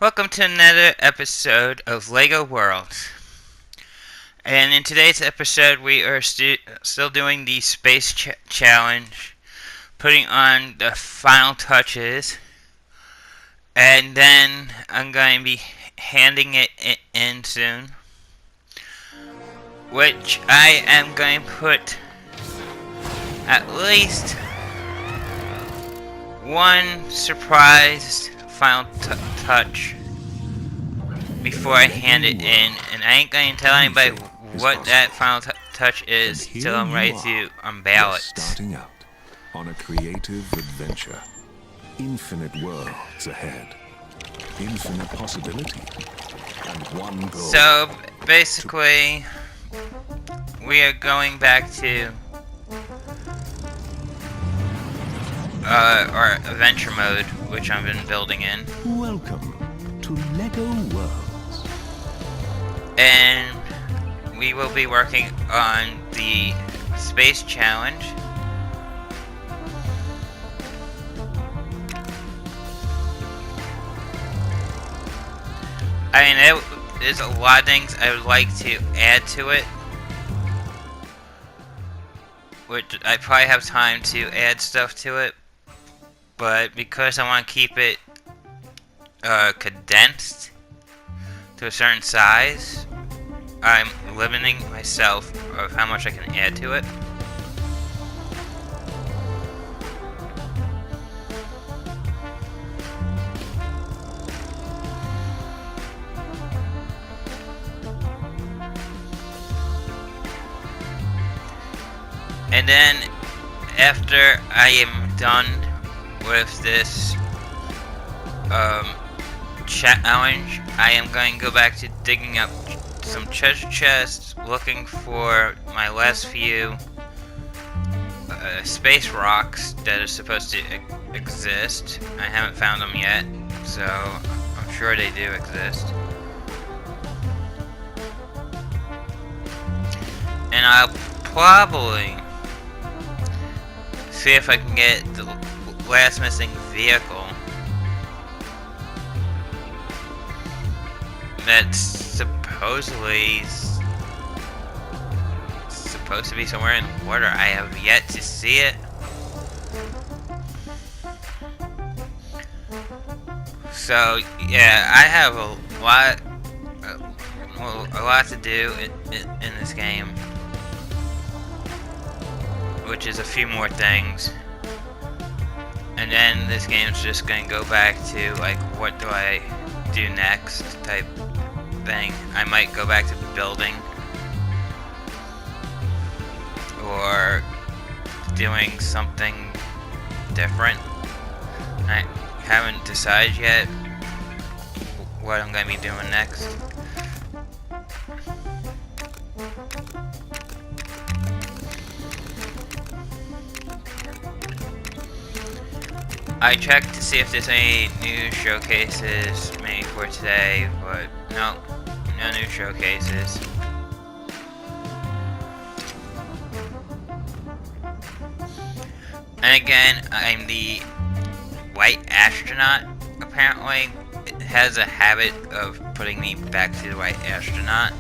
Welcome to another episode of LEGO Worlds. And in today's episode, we are still doing the space challenge, putting on the final touches, and then I'm going to be handing it in soon, which I am going to put at least one surprise final touch before I hand it in, and I ain't going to tell anybody what that final touch is till I'm ready to unveil it. Starting out on a creative adventure. Infinite worlds ahead. Infinite possibility. And one goal. So basically, we are going back to our adventure mode, which I've been building in. Welcome to LEGO Worlds. And we will be working on the space challenge. I mean, there's a lot of things I would like to add to it, which I probably have time to add stuff to it, but because I want to keep it condensed to a certain size, I'm limiting myself of how much I can add to it. And then after I am done with this challenge, I am going to go back to digging up some treasure chests, looking for my last few space rocks that are supposed to exist. I haven't found them yet, so I'm sure they do exist. And I'll probably see if I can get the last missing vehicle that's supposedly supposed to be somewhere in the water. I have yet to see it. So yeah, I have a lot to do in this game, which is a few more things, and then this game's just gonna go back to like, what do I do next type thing. I might go back to building or doing something different. I haven't decided yet what I'm gonna be doing next. I checked to see if there's any new showcases made for today, but no new showcases. And again, I'm the white astronaut. Apparently, it has a habit of putting me back to the white astronaut.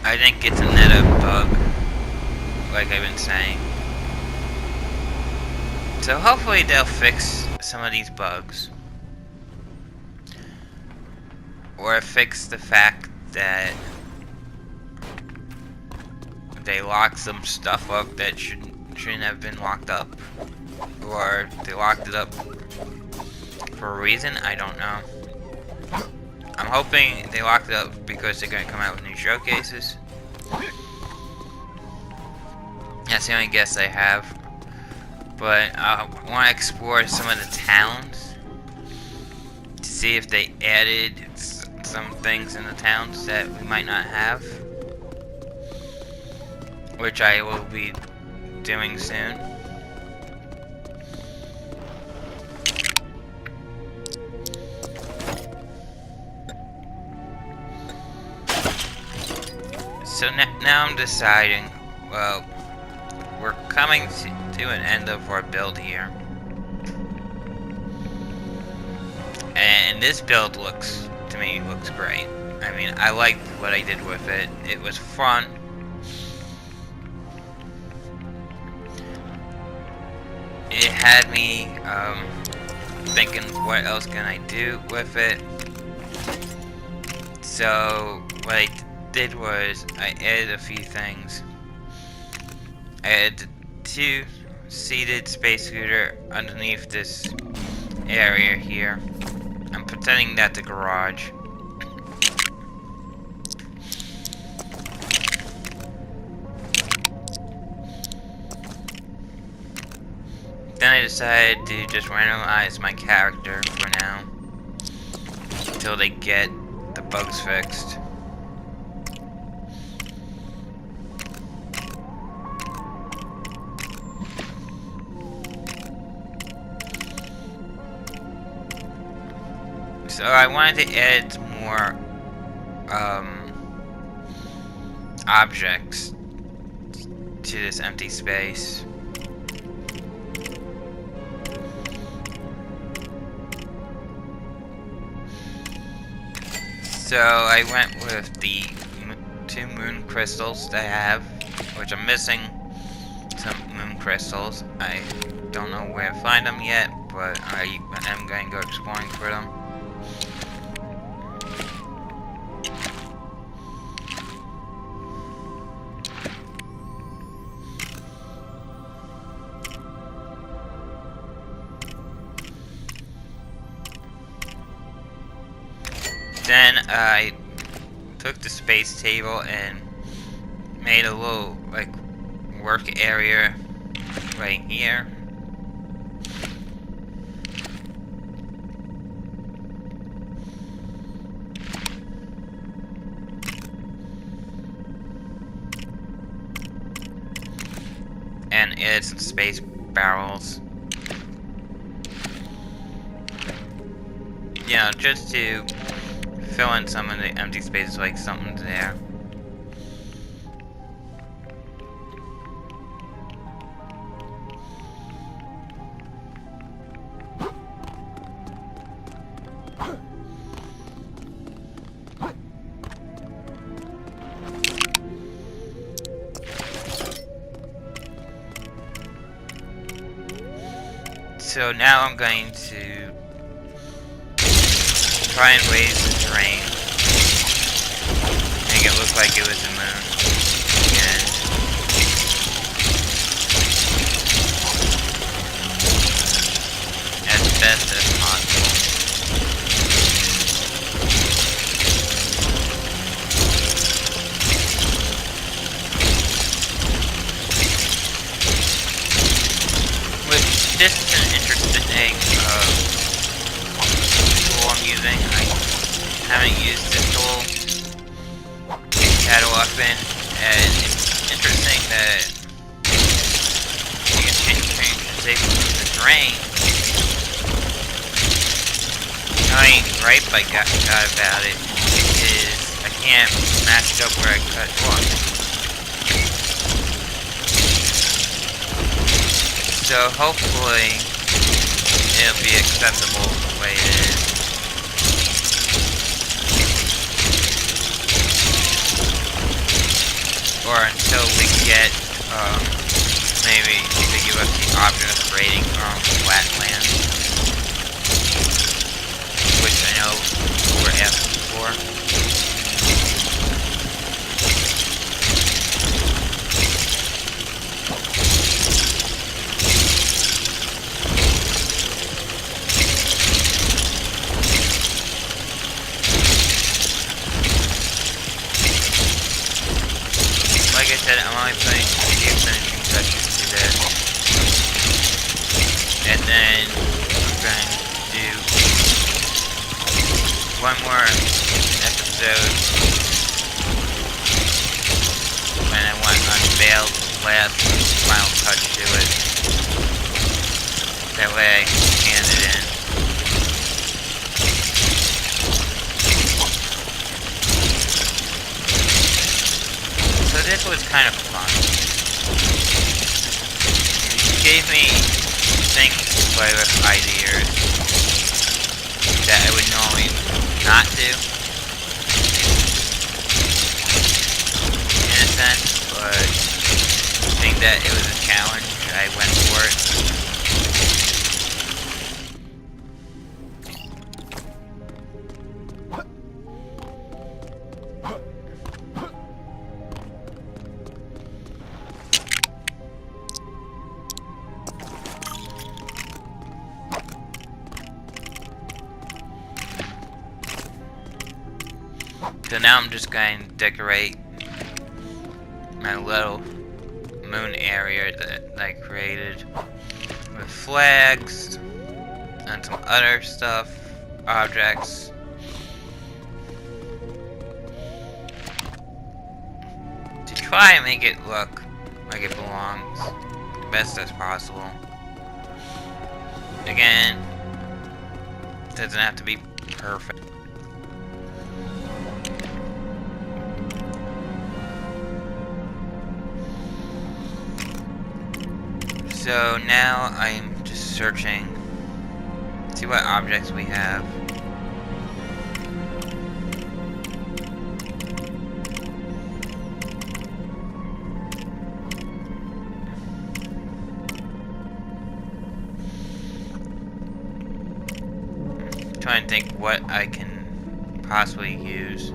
I think it's another bug, like I've been saying. So hopefully they'll fix some of these bugs, or fix the fact that they locked some stuff up that shouldn't have been locked up, or they locked it up for a reason. I don't know. I'm hoping they locked it up because they're going to come out with new showcases. That's the only guess I have. But I want to explore some of the towns to see if they added some things in the towns that we might not have, which I will be doing soon. So now I'm deciding, well, we're coming to an end of our build here. And And this build looks, to me, looks great. I mean, I liked what I did with it. It was fun. It had me thinking, what else can I do with it? So what I did was I added a few things. I added 2 seated space scooter underneath this area here. I'm pretending that's a garage. Then I decided to just randomize my character for now until they get the bugs fixed. So I wanted to add more objects to this empty space. So I went with the 2 moon crystals that I have, which I'm missing some moon crystals. I don't know where to find them yet, but I am going to go exploring for them. Then I took the space table and made a little, like, work area right here. And add some space barrels. You know, just to fill in some of the empty spaces, like something's there. So now I'm going to try and raise the terrain, make it look like it was a moon, and as best as possible. Which, this is an interesting tool I'm using. I haven't used this tool that often, and it's interesting that you can change the shape of the terrain. The only gripe I got about it is I can't match it up where I cut it off. So hopefully it'll be acceptable the way it is. Or until we get maybe the UFC Optimus rating from Flatland, which I know we're asking for. Like I said, I'm only putting a few finishing touches to this. And then I'm going to do one more episode when I want to unveil the last final touch to it. That way I can hand it in. So this was kind of fun. It gave me things to play with, ideas. that I would normally not do, in a sense, but being that it was a challenge, I went for it. So now I'm just going to decorate my little moon area that I created with flags and some other stuff, objects. To try and make it look like it belongs the best as possible. Again, it doesn't have to be perfect. So now I'm just searching, see what objects we have. Trying to think what I can possibly use.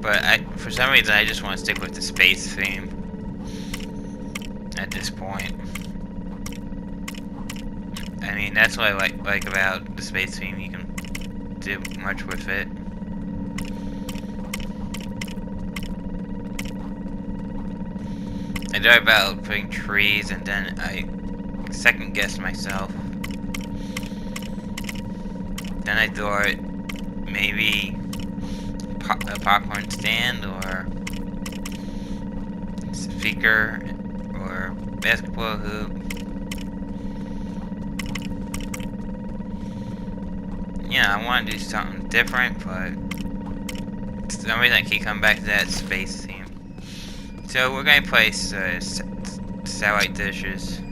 But for some reason, I just want to stick with the space theme at this point. I mean, that's what I like about the space theme. You can do much with it. I thought about putting trees, and then I second guessed myself. Then I thought maybe a popcorn stand or speaker or basketball hoop. Yeah, I want to do something different, but for some reason I keep coming back to that space theme. So we're going to place satellite dishes.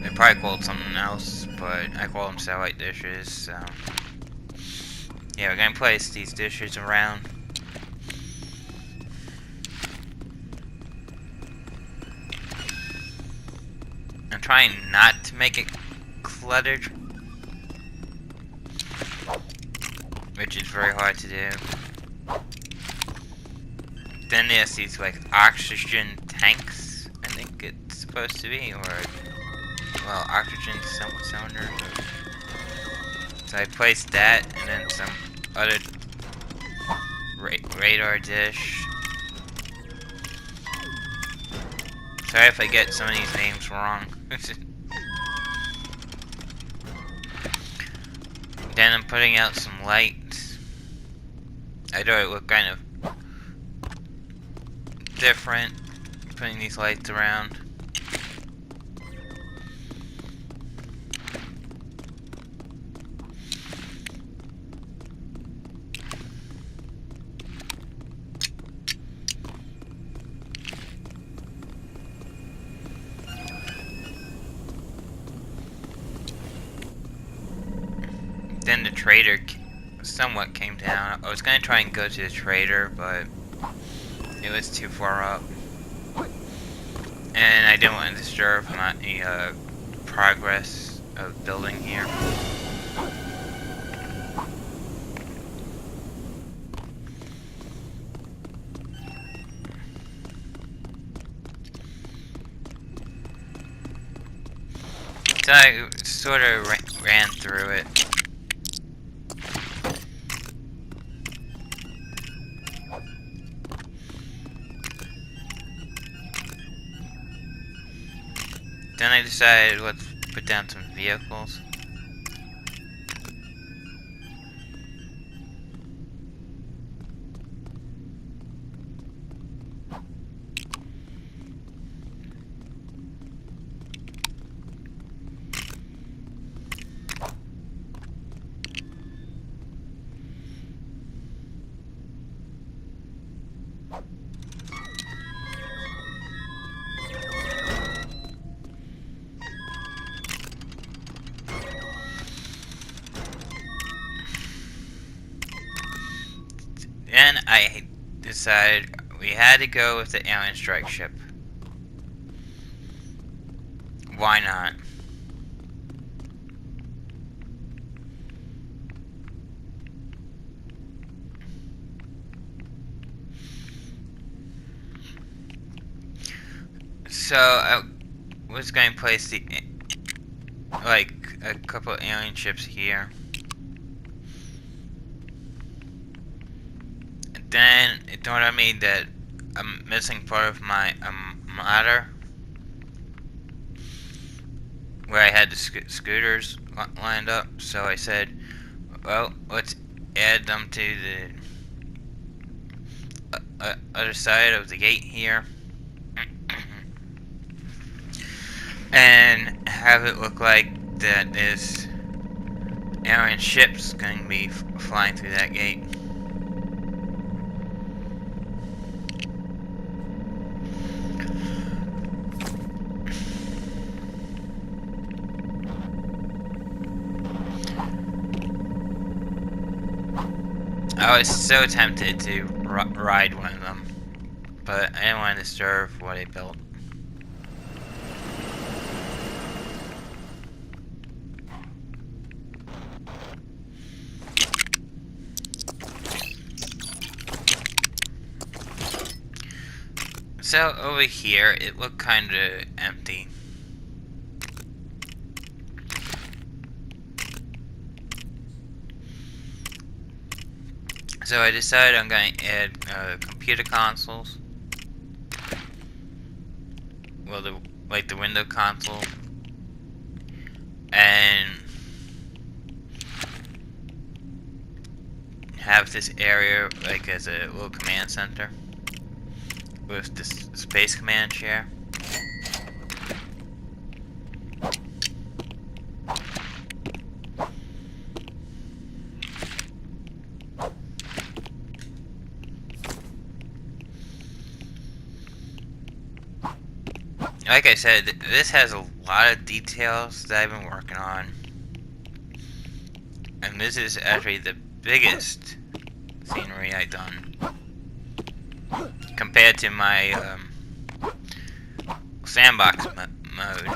They're probably called something else, but I call them satellite dishes, so yeah, we're going to place these dishes around. I'm trying not to make it cluttered, which is very hard to do. Then there's these like oxygen tanks, I think it's supposed to be, or well, oxygen cylinders. So I placed that, and then some other radar dish. Sorry if I get some of these names wrong. Then I'm putting out some lights. I thought it looked kind of different, putting these lights around. Then the trader somewhat came down. I was gonna try and go to the trader, but it was too far up, and I didn't want to disturb my progress of building here. So I sort of ran through it. Then I decided let's put down some vehicles. decided we had to go with the alien strike ship. Why not? So I was going to place the like a couple of alien ships here. And then it dawned on me that I'm missing part of my ladder where I had the scooters lined up. So I said, well, let's add them to the other side of the gate here. And have it look like that this alien ship's going to be flying through that gate. I was so tempted to ride one of them, but I didn't want to disturb what I built. So over here, it looked kind of empty. So I decided I'm going to add computer consoles. Well, like the window console, and have this area like as a little command center with this space command chair. Like I said, this has a lot of details that I've been working on. And this is actually the biggest scenery I've done. Compared to my sandbox mode.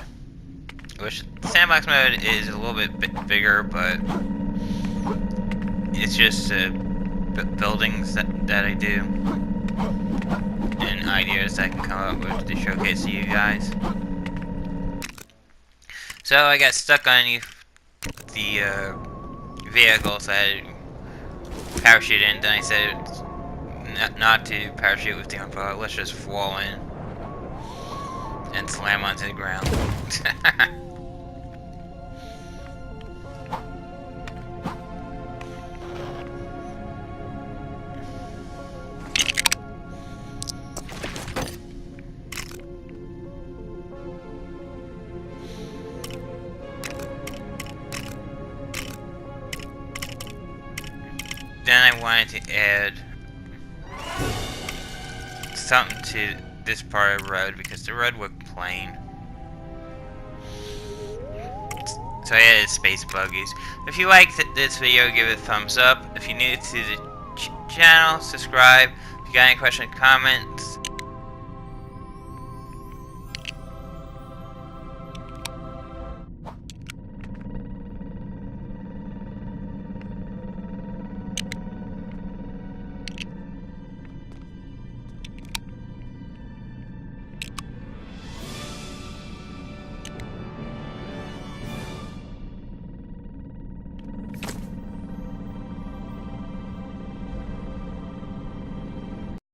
Which, sandbox mode is a little bit bigger, but it's just buildings that I do. And ideas I can come up with to showcase to you guys. So I got stuck underneath the vehicle, so I parachute in. Then I said not to parachute with the umbrella. Let's just fall in and slam onto the ground. Then I wanted to add something to this part of the road because the road looked plain. So I added space buggies. If you liked this video, give it a thumbs up. If you're new to the channel, subscribe. If you got any questions, comments,